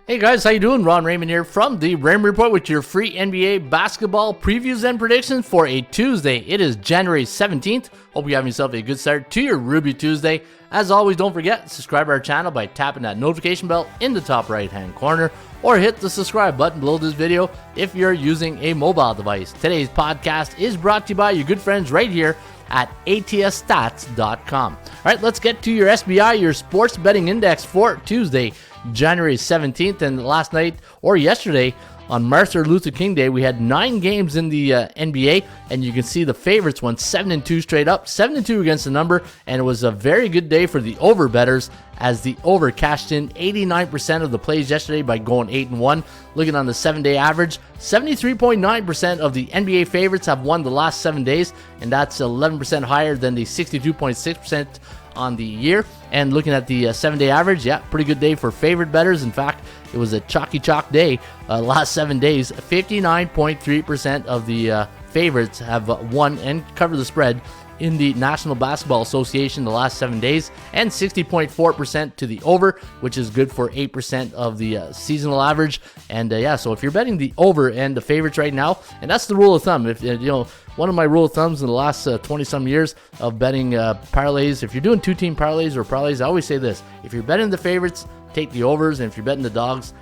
Hey guys, how you doing? Ron Raymond here from the Raymond Report with your free NBA basketball previews and predictions for a Tuesday. It is January 17th. Hope you have yourself a good start to your Ruby Tuesday. As always, don't forget, subscribe to our channel by tapping that notification bell in the top right-hand corner, or hit the subscribe button below this video if you're using a mobile device. Today's podcast is brought to you by your good friends right here at atsstats.com. All right, let's get to your SBI, your sports betting index for Tuesday, January 17th. And last night or yesterday on Martin Luther King Day, we had 9 games in the NBA, and you can see the favorites went 7-2 straight up, 7-2 against the number, and it was a very good day for the over bettors as the over cashed in 89% of the plays yesterday by going 8-1. Looking on the 7-day average, 73.9% of the NBA favorites have won the last 7 days, and that's 11% higher than the 62.6% on the year. And looking at the 7-day average, yeah, pretty good day for favorite bettors. In fact, it was a chalky day last 7 days. 59.3% of the favorites have won and covered the spread in the National Basketball Association the last 7 days, and 60.4% to the over, which is good for 8% of the seasonal average. And so if you're betting the over and the favorites right now, and that's the rule of thumb. If one of my rule of thumbs in the last 20-some years of betting parlays, if you're doing two-team parlays or parlays, I always say this: if you're betting the favorites, take the overs, and if you're betting the dogs,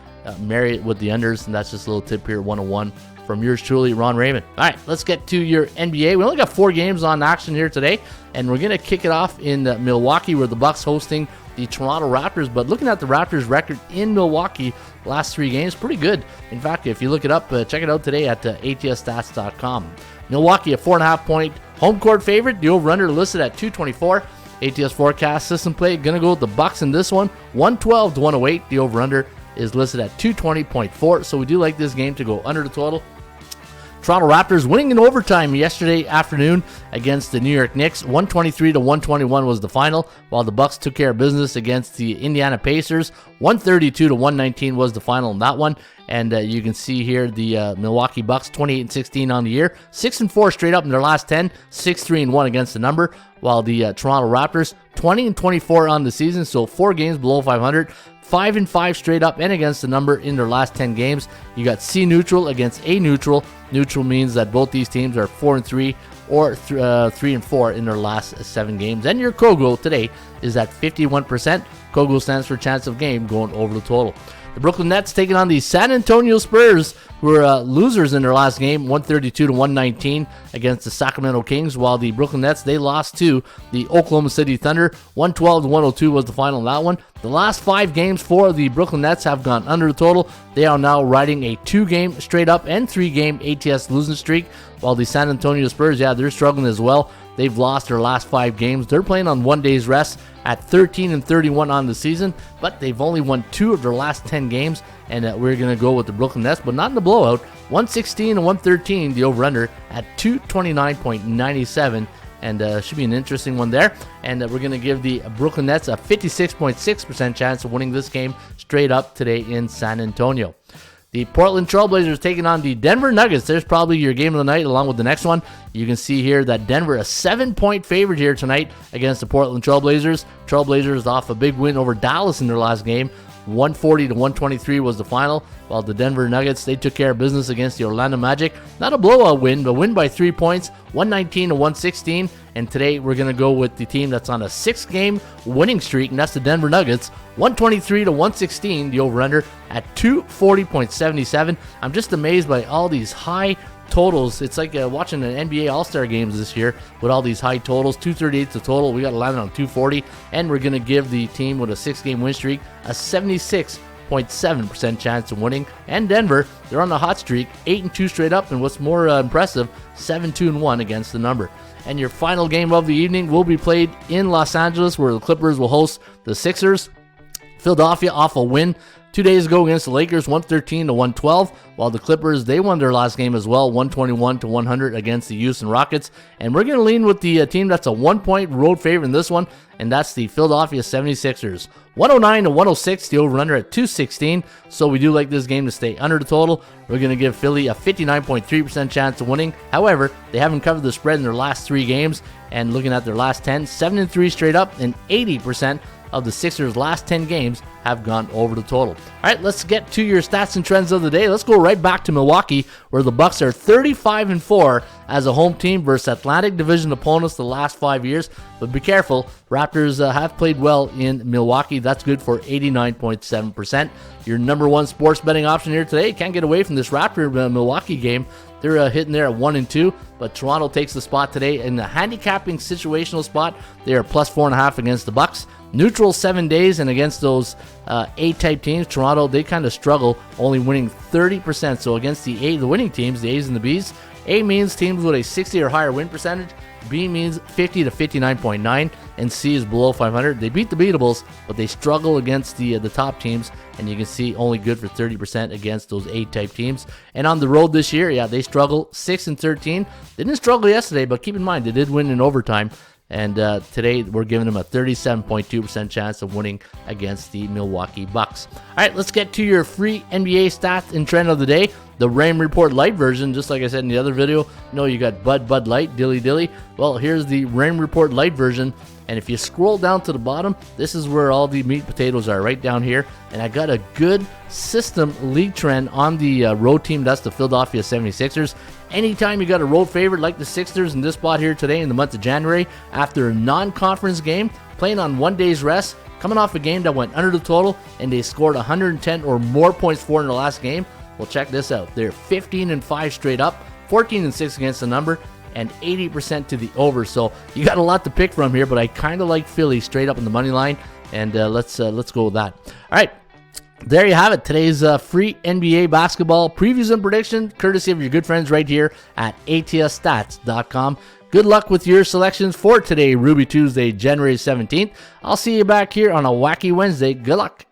marry it with the unders. And that's just a little tip here, 101 from yours truly, Ron Raymond. All right, let's get to your NBA. We only got 4 games on action here today, and we're going to kick it off in Milwaukee, where the Bucks hosting the Toronto Raptors. But looking at the Raptors' record in Milwaukee, last 3 games, pretty good. In fact, if you look it up, check it out today at atsstats.com. Milwaukee, a 4.5-point home court favorite. The over-under listed at 224. ATS forecast system play, going to go with the Bucks in this one, 112 to 108. The over-under is listed at 220.4. So we do like this game to go under the total. Toronto Raptors winning in overtime yesterday afternoon against the New York Knicks. 123 to 121 was the final, while the Bucks took care of business against the Indiana Pacers. 132 to 119 was the final in that one. And you can see here the Milwaukee Bucks 28-16 on the year, 6-4 straight up in their last 10, 6-3-1 against the number, while the Toronto Raptors 20-24 on the season, so 4 games below 500. 5-5 straight up and against the number in their last 10 games. You got C neutral against A neutral. Neutral means that both these teams are 4-3 or 3-4 in their last 7 games. And your Kogo today is at 51%. Kogo stands for chance of game going over the total. The Brooklyn Nets taking on the San Antonio Spurs, who were losers in their last game, 132 to 119 against the Sacramento Kings, while the Brooklyn Nets, they lost to the Oklahoma City Thunder. 112 to 102 was the final in that one. The last 5 games for the Brooklyn Nets have gone under the total. They are now riding a 2-game straight up and 3-game ATS losing streak, while the San Antonio Spurs, they're struggling as well. They've lost their last 5 games. They're playing on 1 day's rest at 13-31 on the season, but they've only won 2 of their last 10 games, and we're going to go with the Brooklyn Nets, but not in the blowout. 116 to 113, the over-under at 229.97, and should be an interesting one there. And we're going to give the Brooklyn Nets a 56.6% chance of winning this game straight up today in San Antonio. The Portland Trailblazers taking on the Denver Nuggets. There's probably your game of the night along with the next one. You can see here that Denver, a 7-point favorite here tonight against the Portland Trailblazers. Trailblazers off a big win over Dallas in their last game. 140 to 123 was the final, while the Denver Nuggets, they took care of business against the Orlando Magic. Not a blowout win, but win by 3 points, 119 to 116. And today we're going to go with the team that's on a 6-game winning streak, and that's the Denver Nuggets. 123 to 116, the over-under at 240.77. I'm just amazed by all these high totals. It's like watching an NBA All-Star games this year with all these high totals. 238 the total. We got to land on 240, and we're going to give the team with a 6-game win streak a 76.7% chance of winning. And Denver, they're on the hot streak, 8-2 straight up, and what's more impressive, 7-2-1 against the number. And your final game of the evening will be played in Los Angeles, where the Clippers will host the Sixers. Philadelphia off a win 2 days ago against the Lakers, 113 to 112, while the Clippers, they won their last game as well, 121 to 100 against the Houston Rockets. And we're going to lean with the team that's a 1-point road favorite in this one, and that's the Philadelphia 76ers. 109 to 106, the over-under at 216, so we do like this game to stay under the total. We're going to give Philly a 59.3% chance of winning. However, they haven't covered the spread in their last 3 games, and looking at their last 10, 7-3 straight up, and 80% of the Sixers' last 10 games have gone over the total. All right, let's get to your stats and trends of the day. Let's go right back to Milwaukee, where the Bucks are 35-4 as a home team versus Atlantic Division opponents the last 5 years. But be careful, Raptors have played well in Milwaukee. That's good for 89.7%. Your number one sports betting option here today. Can't get away from this Raptor-Milwaukee game. They're hitting there at 1-2, but Toronto takes the spot today in the handicapping situational spot. They are plus 4.5 against the Bucks. Neutral 7 days, and against those A-type teams, Toronto, they kind of struggle, only winning 30%. So against the winning teams, the A's and the B's, A means teams with a 60 or higher win percentage, B means 50 to 59.9, and C is below 500. They beat the beatables, but they struggle against the top teams, and you can see only good for 30% against those A-type teams. And on the road this year, yeah, they struggle 6-13. They didn't struggle yesterday, but keep in mind, they did win in overtime. And today, we're giving them a 37.2% chance of winning against the Milwaukee Bucks. All right, let's get to your free NBA stats and trend of the day. The Raymond Report Light version, just like I said in the other video. You got Bud Light, Dilly. Well, here's the Raymond Report Light version. And if you scroll down to the bottom, this is where all the meat potatoes are, right down here. And I got a good system league trend on the road team. That's the Philadelphia 76ers. Anytime you got a road favorite like the Sixers in this spot here today in the month of January, after a non-conference game, playing on 1 day's rest, coming off a game that went under the total, and they scored 110 or more points for in the last game, well, check this out. They're 15-5 straight up, 14-6 against the number, and 80% to the over. So you got a lot to pick from here, but I kind of like Philly straight up in the money line, and let's go with that. All right. There you have it. Today's free NBA basketball previews and prediction, courtesy of your good friends right here at ATSstats.com. Good luck with your selections for today, Ruby Tuesday, January 17th. I'll see you back here on a wacky Wednesday. Good luck.